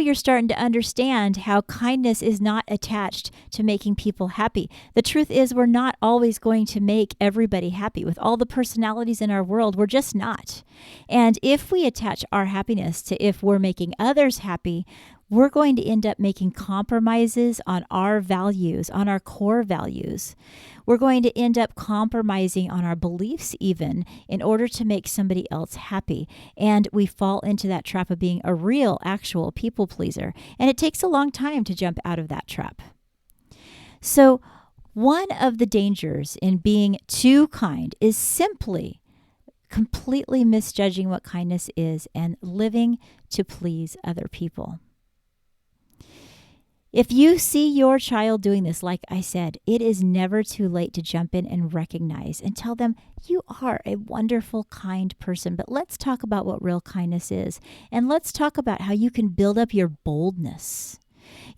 you're starting to understand how kindness is not attached to making people happy. The truth is, we're not always going to make everybody happy. With all the personalities in our world, we're just not. And if we attach our happiness to if we're making others happy, we're going to end up making compromises on our values, on our core values. We're going to end up compromising on our beliefs even in order to make somebody else happy. And we fall into that trap of being a real, actual people pleaser. And it takes a long time to jump out of that trap. So one of the dangers in being too kind is simply completely misjudging what kindness is and living to please other people. If you see your child doing this, like I said, it is never too late to jump in and recognize and tell them, you are a wonderful, kind person, but let's talk about what real kindness is. And let's talk about how you can build up your boldness.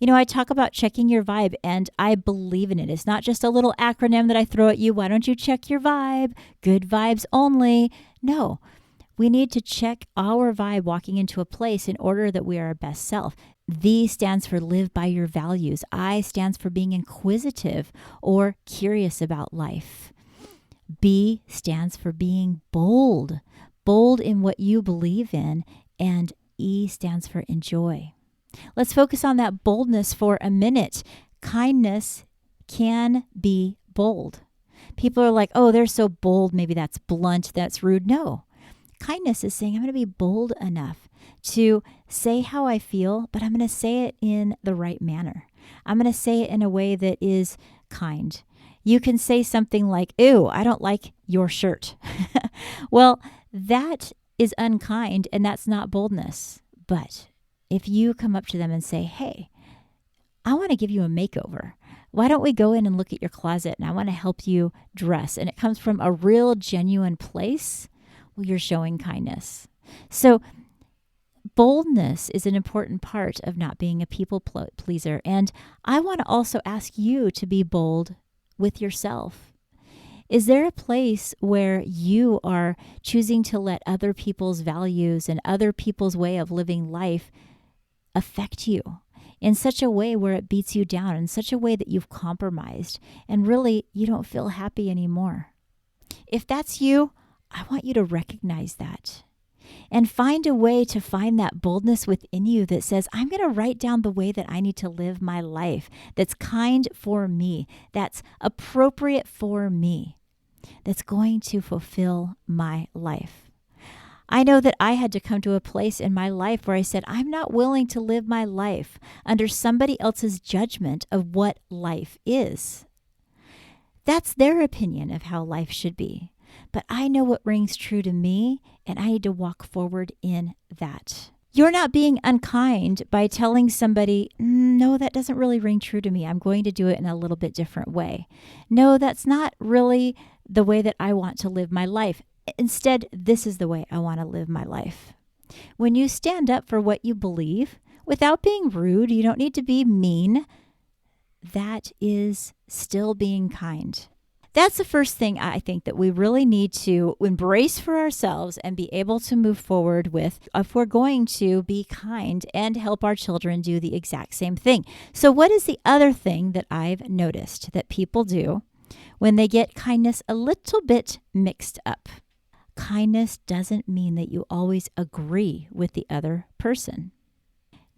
You know, I talk about checking your vibe, and I believe in it. It's not just a little acronym that I throw at you. Why don't you check your vibe? Good vibes only. No. We need to check our vibe walking into a place in order that we are our best self. V stands for live by your values. I stands for being inquisitive or curious about life. B stands for being bold, bold in what you believe in. And E stands for enjoy. Let's focus on that boldness for a minute. Kindness can be bold. People are like, oh, they're so bold. Maybe that's blunt, that's rude. No. Kindness is saying, I'm going to be bold enough to say how I feel, but I'm going to say it in the right manner. I'm going to say it in a way that is kind. You can say something like, ew, I don't like your shirt. Well, that is unkind and that's not boldness. But if you come up to them and say, hey, I want to give you a makeover. Why don't we go in and look at your closet and I want to help you dress? And it comes from a real, genuine place. Well, you're showing kindness. So boldness is an important part of not being a people pleaser. And I want to also ask you to be bold with yourself. Is there a place where you are choosing to let other people's values and other people's way of living life affect you in such a way where it beats you down, in such a way that you've compromised and really you don't feel happy anymore? If that's you, I want you to recognize that and find a way to find that boldness within you that says, I'm going to write down the way that I need to live my life that's kind for me, that's appropriate for me, that's going to fulfill my life. I know that I had to come to a place in my life where I said, I'm not willing to live my life under somebody else's judgment of what life is. That's their opinion of how life should be. But I know what rings true to me, and I need to walk forward in that. You're not being unkind by telling somebody, no, that doesn't really ring true to me. I'm going to do it in a little bit different way. No, that's not really the way that I want to live my life. Instead, this is the way I want to live my life. When you stand up for what you believe, without being rude, you don't need to be mean, that is still being kind. That's the first thing I think that we really need to embrace for ourselves and be able to move forward with if we're going to be kind and help our children do the exact same thing. So what is the other thing that I've noticed that people do when they get kindness a little bit mixed up? Kindness doesn't mean that you always agree with the other person.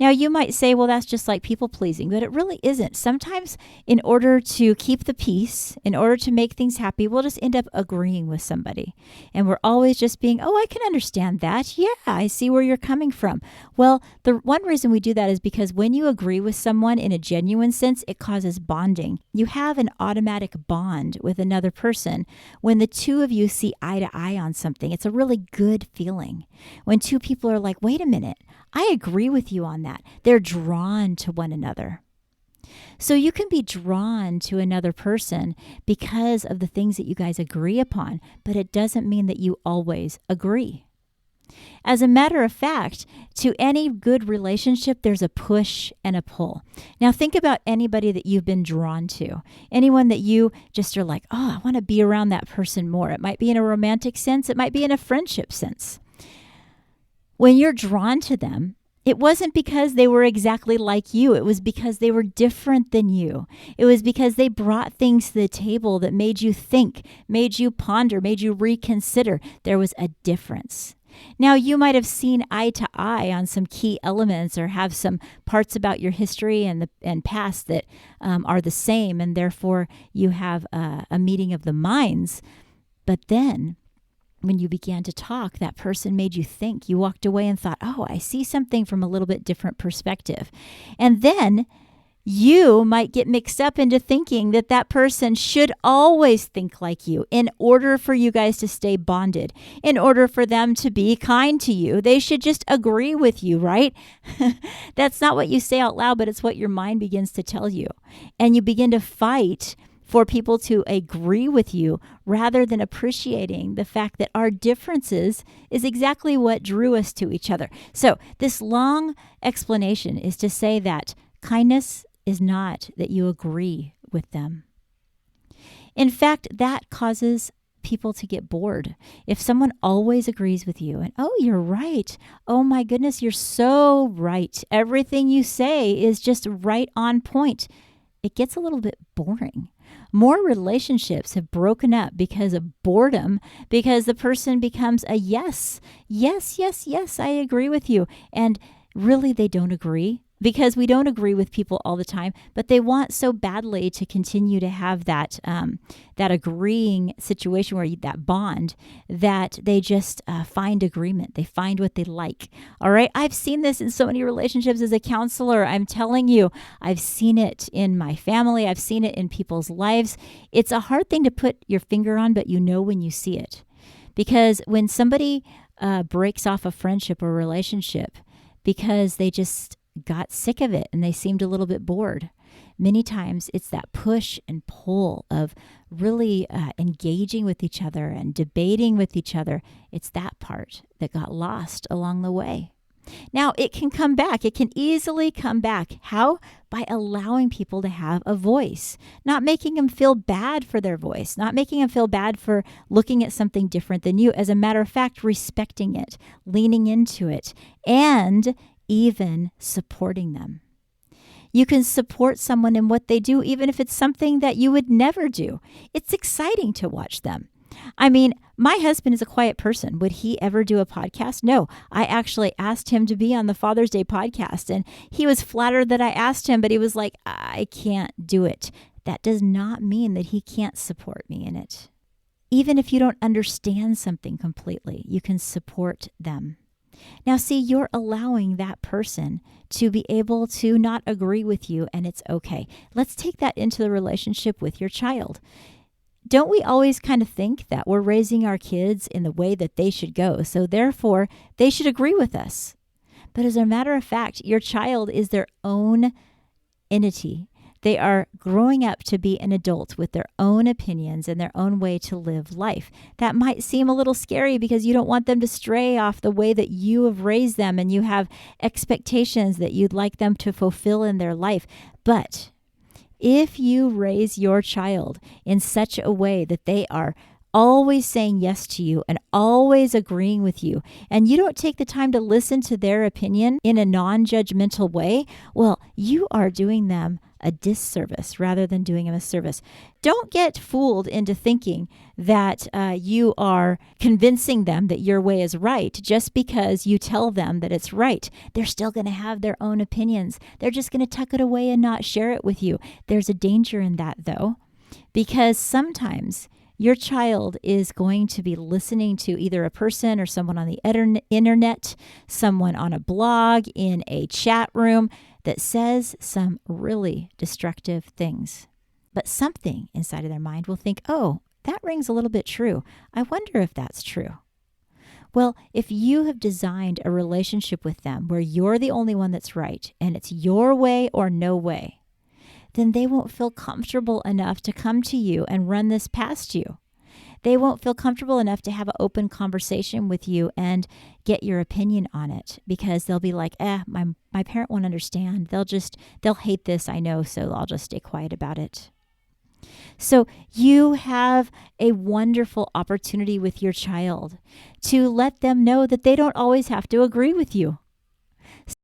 Now, you might say, well, that's just like people pleasing, but it really isn't. Sometimes in order to keep the peace, in order to make things happy, we'll just end up agreeing with somebody. And we're always just being, oh, I can understand that. Yeah, I see where you're coming from. Well, the one reason we do that is because when you agree with someone in a genuine sense, it causes bonding. You have an automatic bond with another person when the two of you see eye to eye on something. It's a really good feeling. When two people are like, wait a minute, I agree with you on that. They're drawn to one another. So you can be drawn to another person because of the things that you guys agree upon, but it doesn't mean that you always agree. As a matter of fact, to any good relationship, there's a push and a pull. Now think about anybody that you've been drawn to. Anyone that you just are like, oh, I want to be around that person more. It might be in a romantic sense. It might be in a friendship sense. When you're drawn to them, It wasn't because they were exactly like you. It was because they were different than you. It was because they brought things to the table that made you think, made you ponder, made you reconsider. There was a difference. Now, you might have seen eye to eye on some key elements or have some parts about your history and past that are the same, and therefore you have a meeting of the minds. But then when you began to talk, that person made you think. You walked away and thought, oh, I see something from a little bit different perspective. And then you might get mixed up into thinking that that person should always think like you in order for you guys to stay bonded, in order for them to be kind to you. They should just agree with you, right? That's not what you say out loud, but it's what your mind begins to tell you. And you begin to fight for people to agree with you rather than appreciating the fact that our differences is exactly what drew us to each other. So this long explanation is to say that kindness is not that you agree with them. In fact, that causes people to get bored. If someone always agrees with you and, oh, you're right. Oh my goodness, you're so right. Everything you say is just right on point. It gets a little bit boring. More relationships have broken up because of boredom, because the person becomes a yes, I agree with you. And really, they don't agree, because we don't agree with people all the time, but they want so badly to continue to have that agreeing situation where that bond, that they just find agreement. They find what they like. All right. I've seen this in so many relationships as a counselor. I'm telling you, I've seen it in my family. I've seen it in people's lives. It's a hard thing to put your finger on, but you know when you see it. Because when somebody breaks off a friendship or relationship because they just got sick of it and they seemed a little bit bored, many times it's that push and pull of really engaging with each other and debating with each other. It's that part that got lost along the way. Now, it can come back. It can easily come back. How? By allowing people to have a voice, not making them feel bad for their voice, not making them feel bad for looking at something different than you. As a matter of fact, respecting it, leaning into it, and even supporting them. You can support someone in what they do, even if it's something that you would never do. It's exciting to watch them. I mean, my husband is a quiet person. Would he ever do a podcast? No. I actually asked him to be on the Father's Day podcast, and he was flattered that I asked him, but he was like, I can't do it. That does not mean that he can't support me in it. Even if you don't understand something completely, you can support them. Now, see, you're allowing that person to be able to not agree with you, and it's okay. Let's take that into the relationship with your child. Don't we always kind of think that we're raising our kids in the way that they should go, so therefore they should agree with us? But as a matter of fact, your child is their own entity. They are growing up to be an adult with their own opinions and their own way to live life. That might seem a little scary because you don't want them to stray off the way that you have raised them, and you have expectations that you'd like them to fulfill in their life. But if you raise your child in such a way that they are always saying yes to you and always agreeing with you, and you don't take the time to listen to their opinion in a non-judgmental way, well, you are doing them a disservice rather than doing them a service. Don't get fooled into thinking that you are convincing them that your way is right just because you tell them that it's right. They're still going to have their own opinions. They're just going to tuck it away and not share it with you. There's a danger in that, though, because sometimes your child is going to be listening to either a person or someone on the internet, someone on a blog, in a chat room that says some really destructive things. But something inside of their mind will think, oh, that rings a little bit true. I wonder if that's true. Well, if you have designed a relationship with them where you're the only one that's right and it's your way or no way, then they won't feel comfortable enough to come to you and run this past you. They won't feel comfortable enough to have an open conversation with you and get your opinion on it, because they'll be like, my parent won't understand. They'll hate this, I know, so I'll just stay quiet about it. So you have a wonderful opportunity with your child to let them know that they don't always have to agree with you.